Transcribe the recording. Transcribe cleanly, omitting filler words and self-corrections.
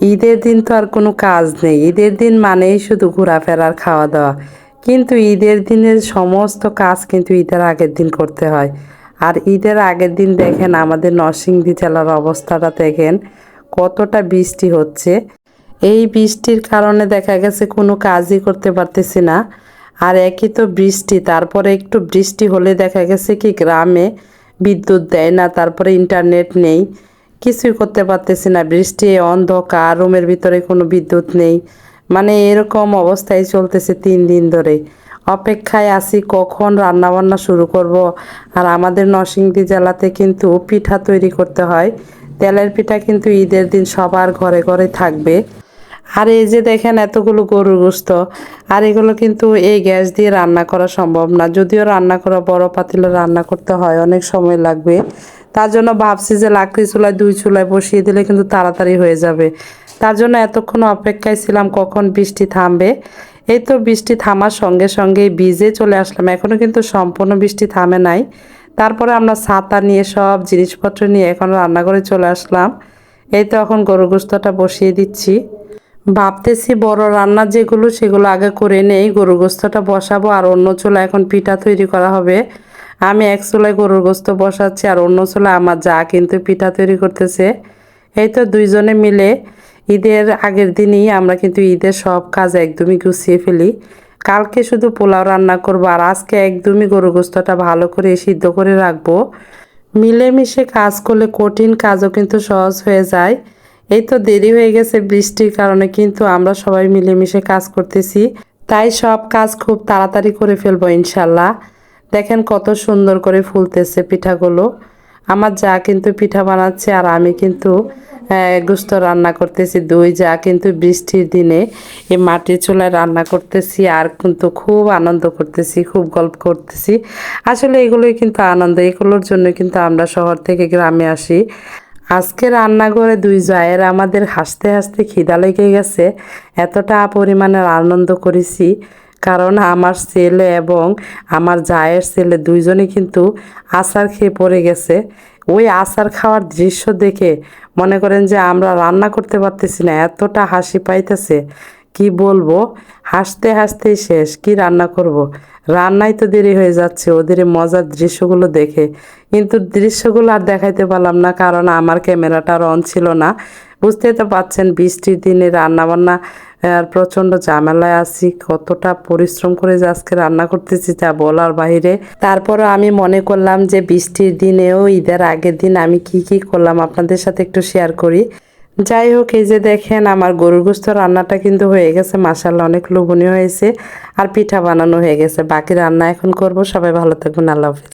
ঈদের দিন তো আর কোনো কাজ নেই, ঈদের দিন মানেই শুধু ঘোরাফেরার খাওয়া দাওয়া। কিন্তু ঈদের দিনের সমস্ত কাজ কিন্তু ঈদের আগের দিন করতে হয়। আর ঈদের আগের দিন দেখেন আমাদের নরসিংদী জেলার অবস্থাটা দেখেন, কতটা বৃষ্টি হচ্ছে। এই বৃষ্টির কারণে দেখা গেছে কোনো কাজই করতে পারতেছি না। আর একই তো বৃষ্টি, তারপরে একটু বৃষ্টি হলে দেখা গেছে কি গ্রামে বিদ্যুৎ দেয় না, তারপরে ইন্টারনেট নেই, কিছুই করতে পারতেছি না। বৃষ্টি, অন্ধকার, রুমের ভিতরে কোনো বিদ্যুৎ নেই, মানে এরকম অবস্থায় চলতেছে 3 দিন ধরে। অপেক্ষায় আছি কখন রান্নাবান্না শুরু করব। আর আমাদের নরসিংদী জেলাতে কিন্তু পিঠা তৈরি করতে হয়। তেলের পিঠা কিন্তু ঈদের দিন সবার ঘরে ঘরে থাকবে। আর এই যে দেখেন এতগুলো গরুর গোশত, আর এগুলো কিন্তু এই গ্যাস দিয়ে রান্না করা সম্ভব না। যদিও রান্না করা বড় পাতিলে রান্না করতে হয়, অনেক সময় লাগবে। তার জন্য ভাবছি যে লাকড়ি চুলায় 2 চুলায় বসিয়ে দিলে কিন্তু তাড়াতাড়ি হয়ে যাবে। তার জন্য এতক্ষণ অপেক্ষায় ছিলাম কখন বৃষ্টি থামবে। এই তো বৃষ্টি থামার সঙ্গে সঙ্গে ভিজে চলে আসলাম, এখনো কিন্তু সম্পূর্ণ বৃষ্টি থামে নাই। তারপরে আমরা ছাতা নিয়ে সব জিনিসপত্র নিয়ে এখন রান্নাঘরে চলে আসলাম। এই তো এখন গরুর গোশতটা বসিয়ে দিচ্ছি। ভাবতেছি বড় রান্না যেগুলো সেগুলো আগে করে নেই, গরুর গোশতটা বসাবো। আর অন্য চুলায় এখন পিঠা তৈরি করা হবে। আমি এক চুলায় গরুর গোশত বসাচ্ছি, আর অন্য চুলায় আমার যা কিন্তু পিঠা তৈরি করতেছে। এই তো দুইজনে মিলে ঈদের আগের দিনই আমরা কিন্তু ঈদের সব কাজ একদমই গুছিয়ে ফেলি। কালকে শুধু পোলাও রান্না করবো, আর আজকে একদমই গরুর গোশতটা ভালো করে সিদ্ধ করে রাখবো। মিলেমিশে কাজ করলে কঠিন কাজও কিন্তু সহজ হয়ে যায়। এই তো দেরি হয়ে গেছে বৃষ্টির কারণে, কিন্তু আমরা সবাই মিলেমিশে কাজ করতেছি, তাই সব কাজ খুব তাড়াতাড়ি করে ফেলবো ইনশাল্লাহ। দেখেন কত সুন্দর করে ফুলতেছে পিঠাগুলো। আমার যা কিন্তু পিঠা বানাচ্ছে, আর আমি কিন্তু গোশত রান্না করতেছি। দুই যা কিন্তু বৃষ্টির দিনে এই মাটির চুলায় রান্না করতেছি, আর কিন্তু খুব আনন্দ করতেছি, খুব গল্প করতেছি। আসলে এগুলোই কিন্তু আনন্দ, এগুলোর জন্য কিন্তু আমরা শহর থেকে গ্রামে আসি। আজকে রান্নাঘরে দুই জায়ের আমাদের হাসতে হাসতে খিদা লেগে গেছে, এতটা পরিমাণের আনন্দ করেছি। কারণ আমার ছেলে এবং আমার জায়ের ছেলে দুইজনে কিন্তু আচার খেয়ে পড়ে গেছে। ওই আচার খাওয়ার দৃশ্য দেখে মনে করেন যে আমরা রান্না করতে পারতেছি না, এতটা হাসি পাইতেছে কি বলবো। হাসতে হাসতেই শেষ, কি রান্না করব। রান্নায় তো দেরি হয়ে যাচ্ছে ওদের এই মজার দৃশ্যগুলো দেখে। কিন্তু দৃশ্যগুলো আর দেখাইতে পারলাম না, কারণ আমার ক্যামেরাটা আর অন ছিল না। বুঝতেই তো পাচ্ছেন বৃষ্টির দিনে রান্নাবান্না আর প্রচণ্ড ঝামেলায় আছি, কতটা পরিশ্রম করে যে আজকে রান্না করতেছি তা বলার বাইরে। তারপরও আমি মনে করলাম যে বৃষ্টির দিনেও ঈদের আগের দিন আমি কি কি করলাম আপনাদের সাথে একটু শেয়ার করি। যাই হোক, এই যে দেখেন আমার গরুর গোশত রান্নাটা কিন্তু হয়ে গেছে, মাশাআল্লাহ অনেক লোভনীয় হয়েছে। আর পিঠা বানানো হয়ে গেছে, বাকি রান্না এখন করব। সবাই ভালো থাকবেন, আল্লাহ হাফেজ।